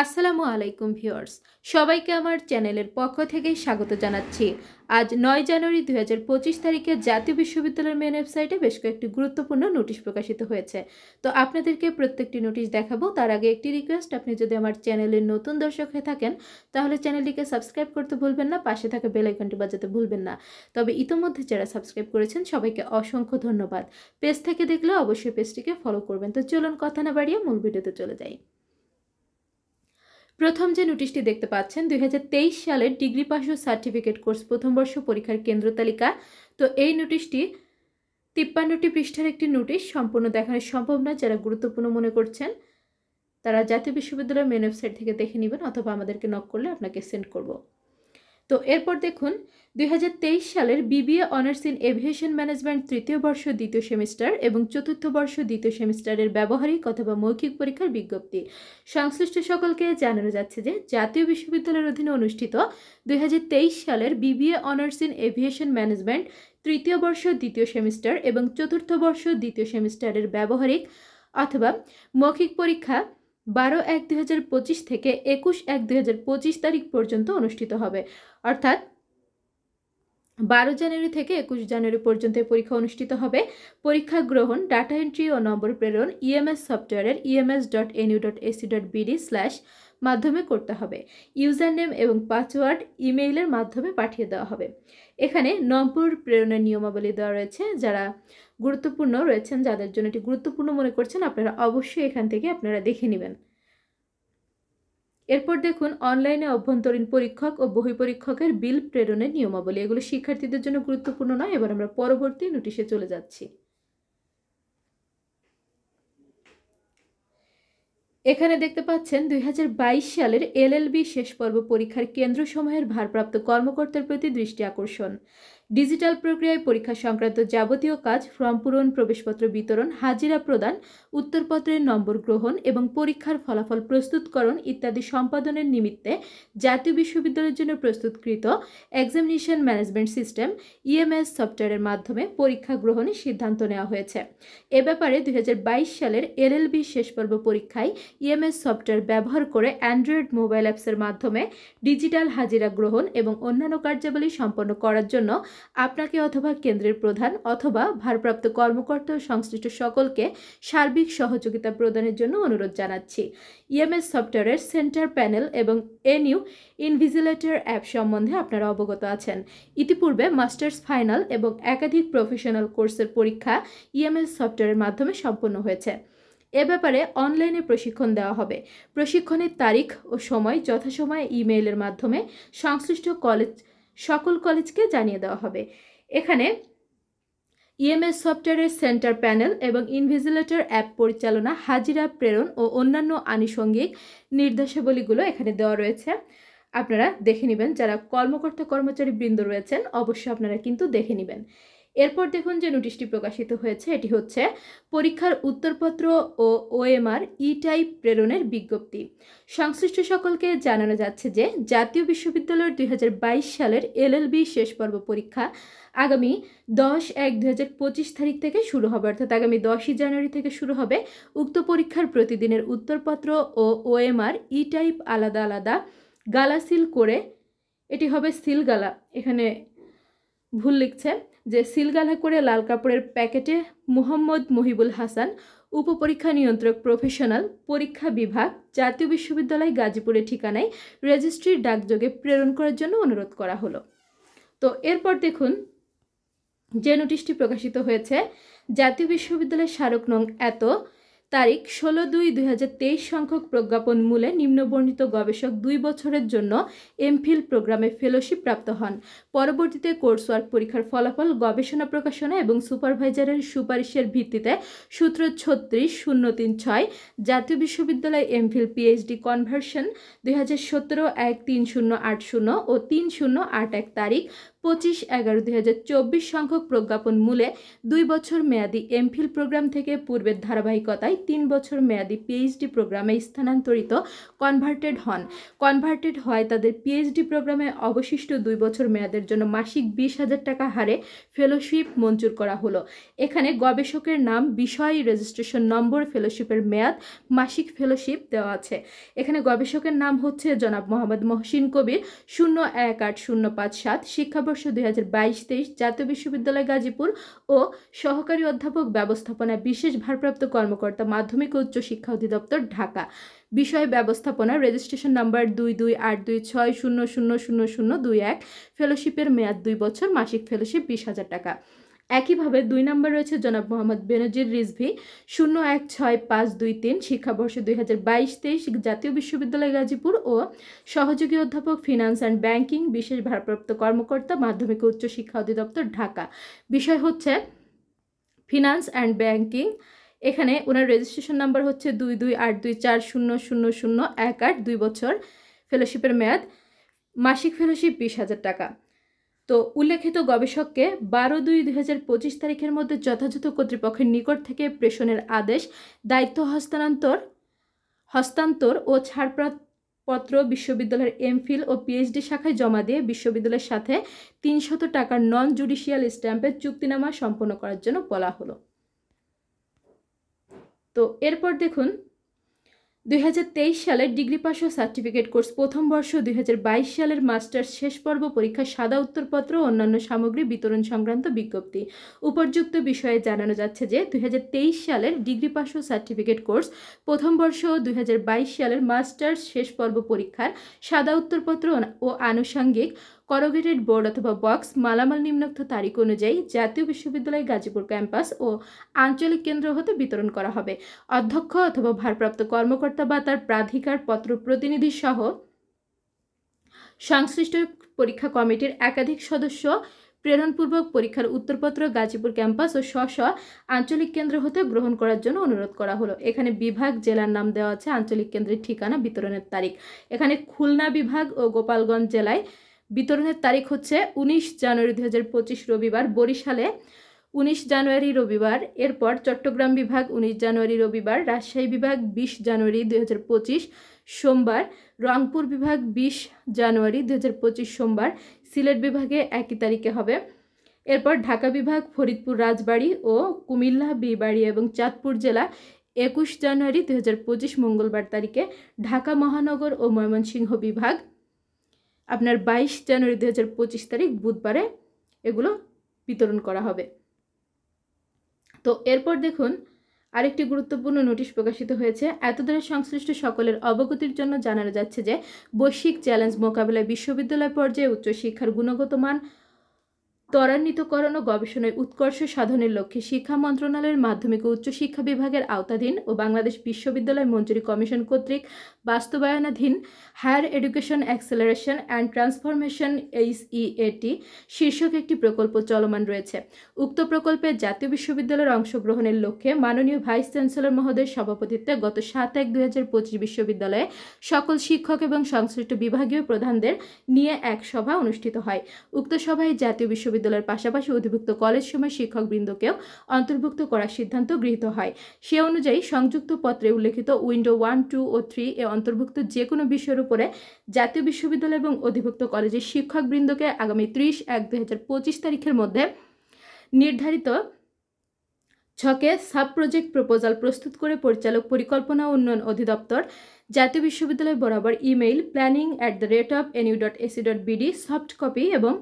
আসসালামু আলাইকুম ভিউয়ার্স, সবাইকে আমার চ্যানেলের পক্ষ থেকে স্বাগত জানাচ্ছি। আজ 9 জানুয়ারি 2025 তারিখে জাতীয় বিশ্ববিদ্যালয়ের মেন ওয়েবসাইটে বেশ কয়েকটি গুরুত্বপূর্ণ নোটিশ প্রকাশিত হয়েছে। তো আপনাদেরকে প্রত্যেকটি নোটিশ দেখাবো। তার আগে একটি রিকোয়েস্ট, আপনি যদি আমার চ্যানেলের নতুন দর্শক হয়ে থাকেন তাহলে চ্যানেলটিকে সাবস্ক্রাইব করতে ভুলবেন না, পাশে থাকা বেল আইকনটি বাজাতে ভুলবেন না। তবে ইতোমধ্যে যারা সাবস্ক্রাইব করেছেন সবাইকে অসংখ্য ধন্যবাদ। পেজ থেকে দেখলে অবশ্যই পেজটিকে ফলো করবেন। তো চলুন কথা না বাড়িয়ে মূল ভিডিওতে চলে যাই। প্রথম যে নোটিশটি দেখতে পাচ্ছেন 2023 সালের ডিগ্রি পাস ও সার্টিফিকেট কোর্স প্রথম বর্ষ পরীক্ষার কেন্দ্র তালিকা। তো এই নোটিশটি 53টি পৃষ্ঠার একটি নোটিশ, সম্পূর্ণ দেখানো সম্ভব না। যারা গুরুত্বপূর্ণ মনে করছেন তারা জাতীয় বিশ্ববিদ্যালয়ের মেন ওয়েবসাইট থেকে দেখে নেবেন, অথবা আমাদেরকে নক করলে আপনাকে সেন্ড করব। তো এরপর দেখুন 2023 সালের BBA honours in aviation management তৃতীয় বর্ষ দ্বিতীয় সেমিস্টার এবং চতুর্থ বর্ষ দ্বিতীয় সেমিস্টারের ব্যবহারিক অথবা মৌখিক পরীক্ষার বিজ্ঞপ্তি। সংশ্লিষ্ট সকলকে জানানো যাচ্ছে যে জাতীয় বিশ্ববিদ্যালয়ের অধীনে অনুষ্ঠিত 2023 সালের BBA honours in aviation management তৃতীয় বর্ষ দ্বিতীয় সেমিস্টার এবং চতুর্থ বর্ষ দ্বিতীয় সেমিস্টারের ব্যবহারিক অথবা মৌখিক পরীক্ষা 12/1/2025 থেকে 21/1/2025 তারিখ পর্যন্ত অনুষ্ঠিত হবে। অর্থাৎ 12 জানুয়ারি থেকে 21 জানুয়ারি পর্যন্ত পরীক্ষা অনুষ্ঠিত হবে। পরীক্ষা গ্রহণ, ডাটা এন্ট্রি ও নম্বর প্রেরণ ইএমএস সফটওয়্যারের ems.nu.ac.bd/ মাধ্যমে করতে হবে। ইউজার নেম এবং পাসওয়ার্ড ইমেইলের মাধ্যমে পাঠিয়ে দেওয়া হবে। এখানে নম্বর প্রেরণের নিয়মাবলী দেওয়া রয়েছে। যারা গুরুত্বপূর্ণ রয়েছেন, যাদের জন্য এটি গুরুত্বপূর্ণ মনে করছেন, আপনারা অবশ্যই এখান থেকে আপনারা দেখে নেবেন। এরপর দেখুন অনলাইনে অভ্যন্তরীণ পরীক্ষক ও বহিঃপরীক্ষকের বিল প্রেরণের নিয়মাবলী। এগুলো শিক্ষার্থীদের জন্য গুরুত্বপূর্ণ নয়। এবার আমরা পরবর্তী নোটিশে চলে যাচ্ছি। এখানে দেখতে পাচ্ছেন 2022 সালের এলএলবি শেষ পর্ব পরীক্ষার কেন্দ্রসমূহের ভারপ্রাপ্ত কর্মকর্তার প্রতি দৃষ্টি আকর্ষণ। ডিজিটাল প্রক্রিয়ায় পরীক্ষা সংক্রান্ত যাবতীয় কাজ, ফর্ম পূরণ, প্রবেশপত্র বিতরণ, হাজিরা প্রদান, উত্তরপত্রের নম্বর গ্রহণ এবং পরীক্ষার ফলাফল প্রস্তুতকরণ ইত্যাদি সম্পাদনের নিমিত্তে জাতীয় বিশ্ববিদ্যালয়ের জন্য প্রস্তুতকৃত এক্সামিনেশন ম্যানেজমেন্ট সিস্টেম ইএমএস সফটওয়্যারের মাধ্যমে পরীক্ষা গ্রহণের সিদ্ধান্ত নেওয়া হয়েছে। এ ব্যাপারে 2022 সালের এলএলবি শেষ পর্ব পরীক্ষায় ইএমএস সফটওয়্যার ব্যবহার করে অ্যান্ড্রয়েড মোবাইল অ্যাপসের মাধ্যমে ডিজিটাল হাজিরা গ্রহণ এবং অন্যান্য কার্যাবলী সম্পন্ন করার জন্য আপনাকে অথবা কেন্দ্রের প্রধান অথবা ভারপ্রাপ্ত কর্মকর্তা ও সংশ্লিষ্ট সকলকে সার্বিক সহযোগিতা প্রদানের জন্য অনুরোধ জানাচ্ছি। ইএমএস সফটওয়্যারের সেন্টার প্যানেল এবং এনইউ ইনভিজিলেটর অ্যাপ সম্বন্ধে আপনারা অবগত আছেন। ইতিপূর্বে মাস্টার্স ফাইনাল এবং একাধিক প্রফেশনাল কোর্সের পরীক্ষা ইএমএস সফটওয়্যারের মাধ্যমে সম্পন্ন হয়েছে। এ ব্যাপারে অনলাইনে প্রশিক্ষণ দেওয়া হবে। প্রশিক্ষণের তারিখ ও সময় যথাসময়ে ইমেইলের মাধ্যমে সংশ্লিষ্ট সকল কলেজকে জানিয়ে দেওয়া হবে। এখানে ইএমএস সফটওয়্যারের সেন্টার প্যানেল এবং ইনভিজিলেটর অ্যাপ পরিচালনা, হাজিরা প্রেরণ ও অন্যান্য আনুষঙ্গিক নির্দেশাবলীগুলো এখানে দেওয়া রয়েছে। আপনারা দেখে নেবেন। যারা কর্মকর্তা কর্মচারী বৃন্দ রয়েছেন অবশ্যই আপনারা কিন্তু দেখে নেবেন। এরপর দেখুন যে নোটিশটি প্রকাশিত হয়েছে, এটি হচ্ছে পরীক্ষার উত্তরপত্র ও ওএমআর ই টাইপ প্রেরণের বিজ্ঞপ্তি। সংশ্লিষ্ট সকলকে জানানো যাচ্ছে যে জাতীয় বিশ্ববিদ্যালয়ের 2022 সালের এলএলবি শেষ পর্ব পরীক্ষা আগামী 10/1/2025 তারিখ থেকে শুরু হবে। অর্থাৎ আগামী 10ই জানুয়ারি থেকে শুরু হবে। উক্ত পরীক্ষার প্রতিদিনের উত্তরপত্র ও ওএমআর ই টাইপ আলাদা আলাদা গালা সিল করে, এটি হবে সিলগালা, এখানে ভুল লিখছে, যে সিলগালা করে লাল কাপড়ের প্যাকেটে মুহাম্মদ মহিবুল হাসান, উপপরীক্ষা নিয়ন্ত্রক, প্রফেশনাল পরীক্ষা বিভাগ, জাতীয় বিশ্ববিদ্যালয়, গাজীপুরের ঠিকানায় রেজিস্ট্রির ডাকযোগে প্রেরণ করার জন্য অনুরোধ করা হলো। তো এরপর দেখুন যে নোটিশটি প্রকাশিত হয়েছে, জাতীয় বিশ্ববিদ্যালয়ের স্মারক নং এত তারিখ 16/2/2023 সংখ্যক প্রজ্ঞাপন মূলে নিম্নবর্ণিত গবেষক 2 বছরের জন্য এমফিল প্রোগ্রামে ফেলোশিপ প্রাপ্ত হন। পরবর্তীতে কোর্স ওয়ার্ক পরীক্ষার ফলাফল গবেষণা প্রকাশনা এবং সুপারভাইজারের সুপারিশের ভিত্তিতে সূত্র 36/036 জাতীয় বিশ্ববিদ্যালয় এমফিল পিএইচডি কনভার্সন 2017 1/3080 ও 3081 তারিখ 25/11/2024 সংখ্যক প্রজ্ঞাপন মূলে 2 বছর মেয়াদী এমফিল প্রোগ্রাম থেকে পূর্বের ধারাবাহিকতায় 3 বছর মেয়াদী পিএইচডি প্রোগ্রামে স্থানান্তরিত কনভার্টেড হয় তাদের পিএইচডি প্রোগ্রামে অবশিষ্ট 2 বছর মেয়াদের জন্য মাসিক 20,000 টাকা হারে ফেলোশিপ মঞ্জুর করা হলো। এখানে গবেষকের নাম, বিষয়, রেজিস্ট্রেশন নম্বর, ফেলোশিপের মেয়াদ, মাসিক ফেলোশিপ দেওয়া আছে। এখানে গবেষকের নাম হচ্ছে জনাব মোহাম্মদ মহসিন কবির, 018057, শিক্ষাবর্ষ 2022-23, জাতীয় বিশ্ববিদ্যালয় গাজীপুর ও সহকারী অধ্যাপক ব্যবস্থাপনা বিশেষ ভারপ্রাপ্ত কর্মকর্তা মাধ্যমিক ও উচ্চ শিক্ষা অধিদপ্তর, ঢাকা। বিষয় ব্যবস্থাপনা, রেজিস্ট্রেশন নাম্বার 228260000021, ফেলোশিপের মেয়াদ 2 বছর, মাসিক ফেলোশিপ 20,000 টাকা। একইভাবে 2 নম্বর রয়েছে জনাব মোহাম্মদ বেনজির রিজভী, 016523, শিক্ষাবর্ষ 2022-23, জাতীয় বিশ্ববিদ্যালয় গাজীপুর ও সহযোগী অধ্যাপক ফিনান্স অ্যান্ড ব্যাংকিং বিশেষ ভারপ্রাপ্ত কর্মকর্তা মাধ্যমিক ও উচ্চ শিক্ষা অধিদপ্তর, ঢাকা। বিষয় হচ্ছে ফিনান্স অ্যান্ড ব্যাংকিং। এখানে ওনার রেজিস্ট্রেশন নাম্বার হচ্ছে 2282400018, 2 বছর, ফেলোশিপের মেয়াদ, মাসিক ফেলোশিপ 20,000 টাকা। তো উল্লেখিত গবেষককে 12/2/2025 তারিখের মধ্যে যথাযথ কর্তৃপক্ষের নিকট থেকে প্রেষণের আদেশ, দায়িত্ব হস্তান্তর ও ছাড়পত্র বিশ্ববিদ্যালয়ের এমফিল ও পিএইচডি শাখায় জমা দিয়ে বিশ্ববিদ্যালয়ের সাথে 300 টাকার নন জুডিশিয়াল স্ট্যাম্পের চুক্তিনামা সম্পন্ন করার জন্য বলা হলো। তো এরপর দেখুন 2023 সালের ডিগ্রি পাস ও সার্টিফিকেট কোর্স প্রথম বর্ষ, 2022 সালের মাস্টার্স শেষ পর্ব পরীক্ষার সাদা উত্তরপত্র ও অন্যান্য সামগ্রী বিতরণ সংক্রান্ত বিজ্ঞপ্তি। উপর্যুক্ত বিষয়ে জানানো যাচ্ছে যে 2023 সালের ডিগ্রি পাস ও সার্টিফিকেট কোর্স প্রথম বর্ষ ও 2022 সালের মাস্টার্স শেষ পর্ব পরীক্ষার সাদা উত্তরপত্র ও আনুষঙ্গিক করোগেটেড বোর্ড অথবা বক্স মালামাল নিম্নোক্ত তারিখ অনুযায়ী জাতীয় বিশ্ববিদ্যালয় গাজীপুর ক্যাম্পাস ও আঞ্চলিক কেন্দ্র হতে বিতরণ করা হবে। অধ্যক্ষ অথবা ভারপ্রাপ্ত কর্মকর্তা বা তার প্রাধিকার পত্র প্রতিনিধি সহ সংশ্লিষ্ট পরীক্ষা কমিটির একাধিক সদস্য প্রেরণপূর্বক পরীক্ষার উত্তরপত্র গাজীপুর ক্যাম্পাস ও স্ব আঞ্চলিক কেন্দ্র হতে গ্রহণ করার জন্য অনুরোধ করা হলো। এখানে বিভাগ, জেলার নাম দেওয়া আছে, আঞ্চলিক কেন্দ্রের ঠিকানা, বিতরণের তারিখ। এখানে খুলনা বিভাগ ও গোপালগঞ্জ জেলায় বিতরণের তারিখ হচ্ছে 19 জানুয়ারি 2025 রবিবার, বরিশালে 19 জানুয়ারি রবিবার, এরপর চট্টগ্রাম বিভাগ 19 জানুয়ারি রবিবার, রাজশাহী বিভাগ 20 জানুয়ারি 2025 সোমবার, রংপুর বিভাগ 20 জানুয়ারি 2025 সোমবার, সিলেট বিভাগে একই তারিখে হবে। এরপর ঢাকা বিভাগ, ফরিদপুর রাজবাড়ী ও কুমিল্লা বিবাড়ী এবং চাঁদপুর জেলা 21 জানুয়ারি 2025 মঙ্গলবার তারিখে, ঢাকা মহানগর ও ময়মনসিংহ বিভাগ আপনার 22 জানুয়ারি 2025 তারিখ বুধবারে এগুলো বিতরণ করা হবে। তো এরপর দেখুন আরেকটি গুরুত্বপূর্ণ নোটিশ প্রকাশিত হয়েছে। এতদ্বারা সংশ্লিষ্ট সকলের অবগতির জন্য জানানো যাচ্ছে যে বৈশ্বিক চ্যালেঞ্জ মোকাবিলায় বিশ্ববিদ্যালয় পর্যায়ে উচ্চশিক্ষার গুণগত মান ত্বরান্বিতকরণ ও গবেষণায় উৎকর্ষ সাধনের লক্ষ্যে শিক্ষা মন্ত্রণালয়ের মাধ্যমিক ও উচ্চশিক্ষা বিভাগের আওতাধীন ও বাংলাদেশ বিশ্ববিদ্যালয় মঞ্জুরি কমিশন কর্তৃক বাস্তবায়নাধীন higher education acceleration and transformation HEAT শীর্ষক একটি প্রকল্প চলমান রয়েছে। উক্ত প্রকল্পে জাতীয় বিশ্ববিদ্যালয়ের অংশগ্রহণের লক্ষ্যে মাননীয় ভাইস চ্যান্সেলর মহোদয়ের সভাপতিত্বে গত 7/1/2025 বিশ্ববিদ্যালয়ে সকল শিক্ষক এবং সংশ্লিষ্ট বিভাগীয় প্রধানদের নিয়ে এক সভা অনুষ্ঠিত হয়। উক্ত সভায় জাতীয় বিশ্ববিদ্যালয়ের পাশাপাশি অধিভুক্ত কলেজ সময় শিক্ষকবৃন্দকেও অন্তর্ভুক্ত করার সিদ্ধান্ত গৃহীত হয়। সে অনুযায়ী সংযুক্ত পত্রে উল্লেখিত উইন্ডো 1, 2 ও 3 এ অন্তর্ভুক্ত যে কোনো বিষয়ের উপরে জাতীয় বিশ্ববিদ্যালয় এবং অধিভুক্ত কলেজের শিক্ষকবৃন্দকে আগামী 30/1/2025 তারিখের মধ্যে নির্ধারিত ছকে সাব প্রজেক্ট প্রপোজাল প্রস্তুত করে পরিচালক পরিকল্পনা উন্নয়ন অধিদপ্তর জাতীয় বিশ্ববিদ্যালয় বরাবর ইমেইল planning@nu.ac.bd সফট কপি এবং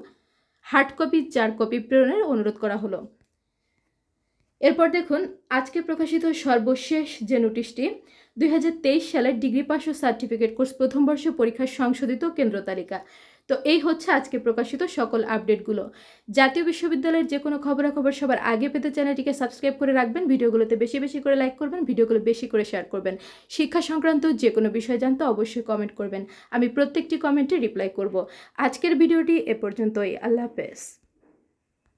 হার্ড কপি 4 কপি প্রেরণের অনুরোধ করা হলো। এরপর দেখুন আজকে প্রকাশিত সর্বশেষ যে নোটিশটি 2023 সালের ডিগ্রি পাস ও সার্টিফিকেট কোর্স প্রথম বর্ষ পরীক্ষার সংশোধিত কেন্দ্র তালিকা। তো এই হচ্ছে আজকে প্রকাশিত সকল আপডেটগুলো। জাতীয় বিশ্ববিদ্যালয়ের যে কোনো খবরাখবর সবার আগে পেতে চ্যানেলটিকে সাবস্ক্রাইব করে রাখবেন, ভিডিওগুলোতে বেশি বেশি করে লাইক করবেন, ভিডিওগুলো বেশি করে শেয়ার করবেন। শিক্ষা সংক্রান্ত যে কোনো বিষয় জানতে অবশ্যই কমেন্ট করবেন, আমি প্রত্যেকটি কমেন্টে রিপ্লাই করব। আজকের ভিডিওটি এ পর্যন্তই। আল্লাহ হাফেজ।